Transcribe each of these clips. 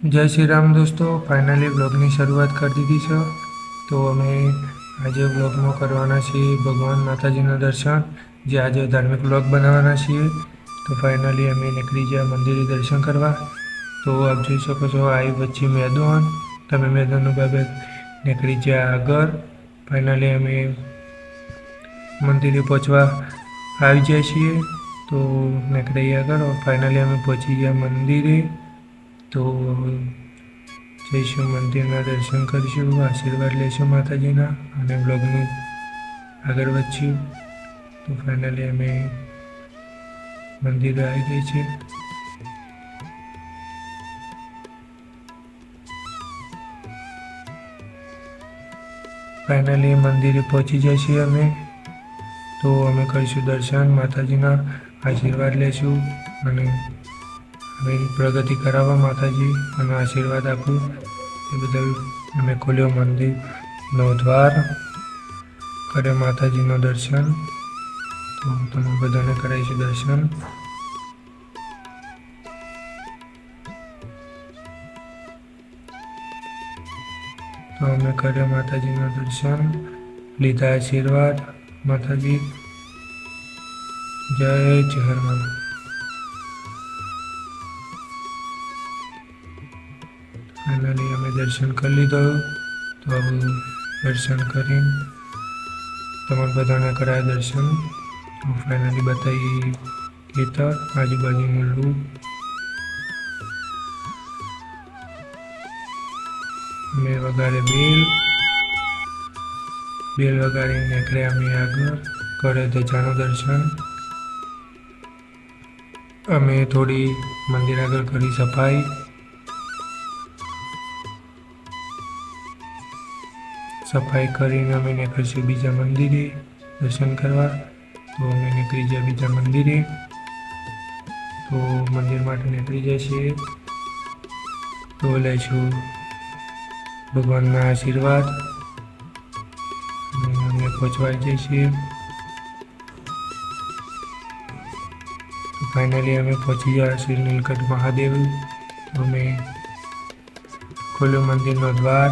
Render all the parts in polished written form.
જય શ્રી રામ દોસ્તો, ફાઇનલી બ્લોગની શરૂઆત કરી દીધી છે. તો અમે આજે બ્લોગમાં કરવાના છીએ ભગવાન માતાજીના દર્શન, જે આજે ધાર્મિક બ્લોગ બનાવવાના છીએ. તો ફાઇનલી અમે નીકળી ગયા મંદિરે દર્શન કરવા. તો આપ જોઈ શકો છો, આવી વચ્ચે મેદાન, તમે મેદાનનું બાબત નીકળી ગયા આગળ. ફાઇનલી અમે મંદિરે પહોંચવા આવી જાય છીએ. તો નીકળી આગળ. ફાઇનલી અમે પહોંચી ગયા મંદિરે. તો જઈશું, મંદિરના દર્શન કરીશું, આશીર્વાદ લઈશું માતાજીના, અને બ્લોગનું આગળ વધશું. તો ફાઇનલી અમે મંદિરે આવી ગઈ છે. ફાઇનલી મંદિરે પહોંચી જઈશું અમે. તો અમે કરીશું દર્શન માતાજીના, આશીર્વાદ લઈશું અને હવે પ્રગતિ કરાવવા માતાજી અને આશીર્વાદ આપું એ બદલ અમે ખોલ્યો મંદિરનો દ્વાર, કરે માતાજીનો દર્શન. તો તમે બધાને કરાવીશું દર્શન. તો અમે કરે માતાજીના દર્શન, લીધા આશીર્વાદ. માતાજી જય જહરમાં. ફાઇનલી અમે દર્શન કરી લીધો. તો હવે દર્શન કરીને તમારે બધાને કરાયા દર્શન. તો ફાઇનલી બતાવી ખેતર, આજુબાજુનું લૂપ. અમે વગાડે બેલ વગાડીને નીકળ્યા અમે આગળ, કરે ધજાનું દર્શન. અમે થોડી મંદિર આગળ કરી સફાઈ. સફાઈ કરીને અમે નીકળીશું બીજા મંદિરે દર્શન કરવા. તો અમે નીકળી ગયા બીજા મંદિરે. તો મંદિર માટે નીકળી જાય છે. તો લઈશું ભગવાનના આશીર્વાદ. અમે પહોંચવા જઈએ છીએ. તો ફાઇનલી અમે પહોંચી ગયા શ્રી નીલકંઠ મહાદેવ. અમે ખોલ્યો મંદિરનો દ્વાર.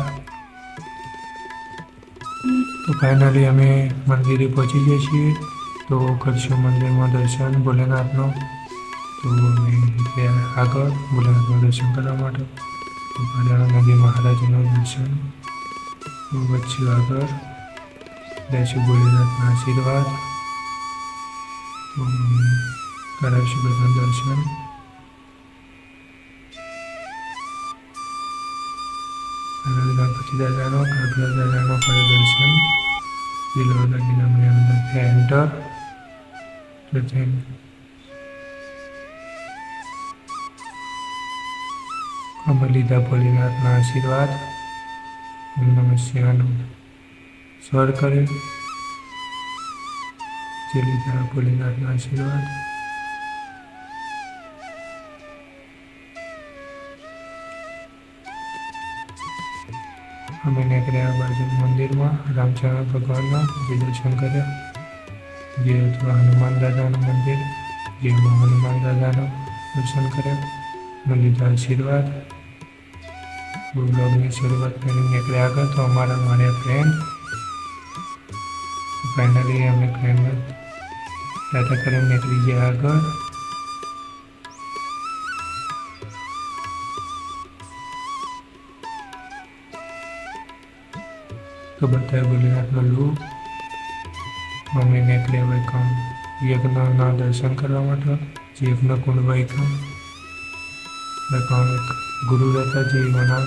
તો ફાઇનલી અમે મંદિરે પહોંચી જઈએ છીએ. તો કરીશું મંદિરમાં દર્શન ભોલેનાથનો. તો અમે આગળ ભોલેનાથનું દર્શન કરવા માટે નદી મહારાજનું દર્શન. તો વધશું આગળ, લઈશું ભોલેનાથના આશીર્વાદ. તો કરાવીશું બધા દર્શન. ગણપતિ દાદાનો, કાળભૈરવ દાદાનો કરે દર્શન. બિલવા દાદીને અમને અંદર એન્ટર. અમે લીધા ભોલેનાથના આશીર્વાદ. ઓમ નમઃ શિવાયનો સ્વર કરે, જે લીધા ભોલેનાથના આશીર્વાદ. અમે નીકળ્યા બાજુ મંદિરમાં રામચંદ્ર ભગવાનના, જે દર્શન કર્યા. જે હતું હનુમાન દાદાનું મંદિર, જે હનુમાન દાદાનું દર્શન કર્યા અને લીધા આશીર્વાદ. બ્લોગની શરૂઆત કરીને નીકળ્યા આગળ. તો મારા ફ્રેન્ડ, ફાઇનલી અમે ફ્રેન્ડને ટાટા કરીને નીકળી ગયા આગળ. તો બતાવે ભોલેનાથનો લૂપ. અમે નીકળ્યા વૈકમ યજ્ઞના દર્શન કરવા માટે. જે યજ્ઞ કુંડ વૈકમ એક ગુરુ હતા, જે મના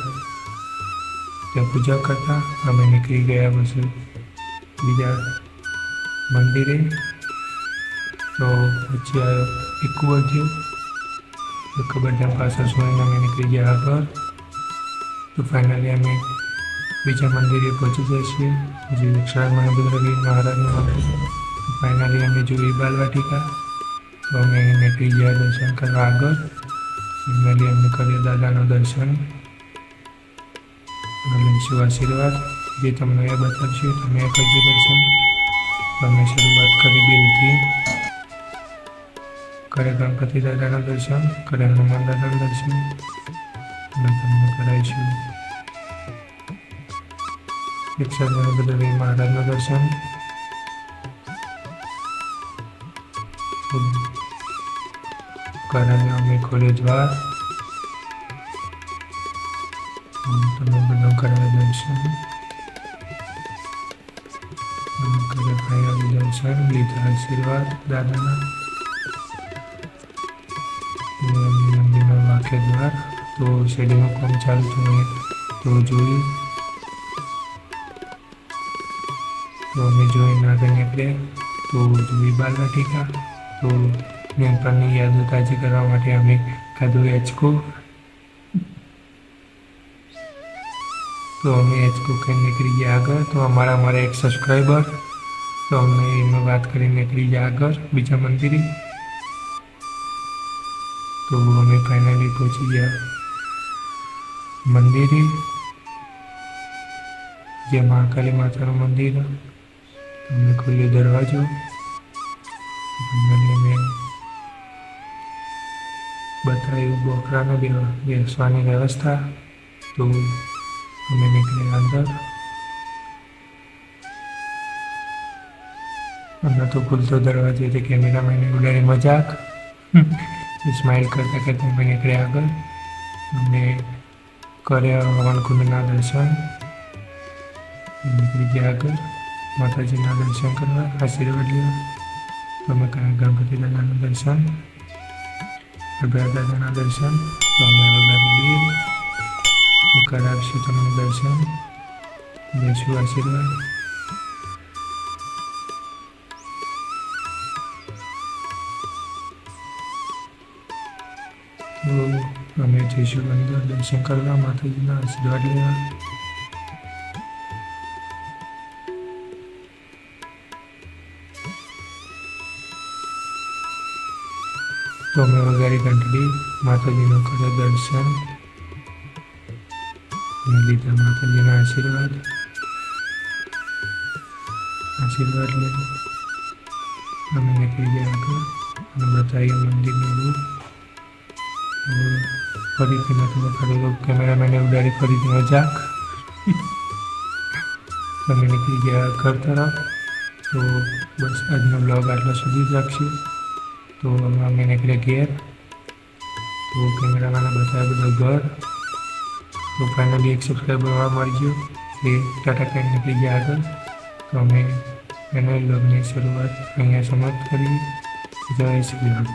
ત્યાં પૂજા કરતા. અમે નીકળી ગયા પછી બીજા મંદિરે. તો પછી આવ્યો ઇકુબરજી. ઇકુબરજી પાછળ સુઈને અમે નીકળી ગયા આગળ. તો ફાઇનલી અમે બીજા મંદિરે પહોંચી જાય છીએ, જે દક્ષિણ મહાભદ્રગીરી મહારાજનું મંદિર. ફાઇનલી અમે જોઈ બાલવાટિકા. તો અમે નીકળી ગયા દર્શન કરવા આગળ. ફાઇનલી અમે કર્યા દાદાનું દર્શન અને લઈશું આશીર્વાદ. જે તમને એ બતાવશું તમે કરજો દર્શન. તો અમે શરૂઆત કરી બેલથી. કરે ગણપતિ દાદાના દર્શન, કરે હનુમાન દાદાના દર્શન. અને તમને કરાવીશું રિક્ષાના બધા મહારાજના દર્શન. કરાવ્યા અમે ખોલ્યો દ્વાર. તમે બધા કરાવ્યા દર્શન. કરે ભાઈ દર્શન લીધા આશીર્વાદ દાદાના. મંદિરનો વાક્ય દ્વાર. તો શેરીમાં કામ ચાલુ છે તો જોયું. તો અમે જોઈને આગળ નીકળ્યા. તો જોઈ બાલા ટીકા. તો નાનપણની યાદો તાજી કરવા માટે અમે ખાધું હેચકો. તો અમે હેચકો ખાઈને નીકળી ગયા આગળ. તો અમારા એક સબસ્ક્રાઈબર તો અમને એમાં વાત કરીને નીકળી ગયા આગળ બીજા મંદિરે. તો અમે ફાઇનલી પહોંચી ગયા મંદિરે, જે મહાકાલી માતાનું મંદિર. અમને ખુલ્યો દરવાજો. અમે બતાવ્યું બોકરાને બેસવાની વ્યવસ્થા. તો અમે નીકળ્યા અંદર. અમે તો ખુલતો દરવાજો એટલે કેમેરામેને ઉડાડી મજાક સ્માઇલ કરતા કરતા અમે નીકળ્યા આગળ. અમે કર્યા હવનકુંડના દર્શન. નીકળી ગયા આગળ માતાજીના દર્શન કરવા, આશીર્વાદ લેવા. તો અમે કર્યા ગણપતિ દાદાના દર્શન, અભ્યા દાદાના દર્શન. તો અમે વગાડી કરાવશું તમને દર્શન, લેશું આશીર્વાદ. તો અમે જઈશું અંદર દર્શન કરવા, માતાજીના આશીર્વાદ લેવા. તો અમે વગાડી ઘંટડી, માતાજીનો કર્યો દર્શન અને લીધા માતાજીના આશીર્વાદ લે. અમે નીકળી ગયા આગળ અને બતાવ્યું મંદિરનું રૂપ. ફરીથી નથી વખાડેલો કેમેરામેને ઉડાડી ફરીથી મજાક. અમે નીકળી ગયા ઘર તરફ. તો બસ આજનો બ્લોગ આટલા સુધી જ રાખશું. તો અમે નીકળ્યા ઘેર. તો કેમેરામેને બતાવ્યા બધું ઘર. તો ફાઇનલી એક સબસ્ક્રાઈબર મળી ગયો. એ ટાટા કરીને નીકળી ગયા આગળ. તો અમે એને બ્લોગની શરૂઆત અહીંયા સમાપ્ત કરી. જય શ્રી રામ.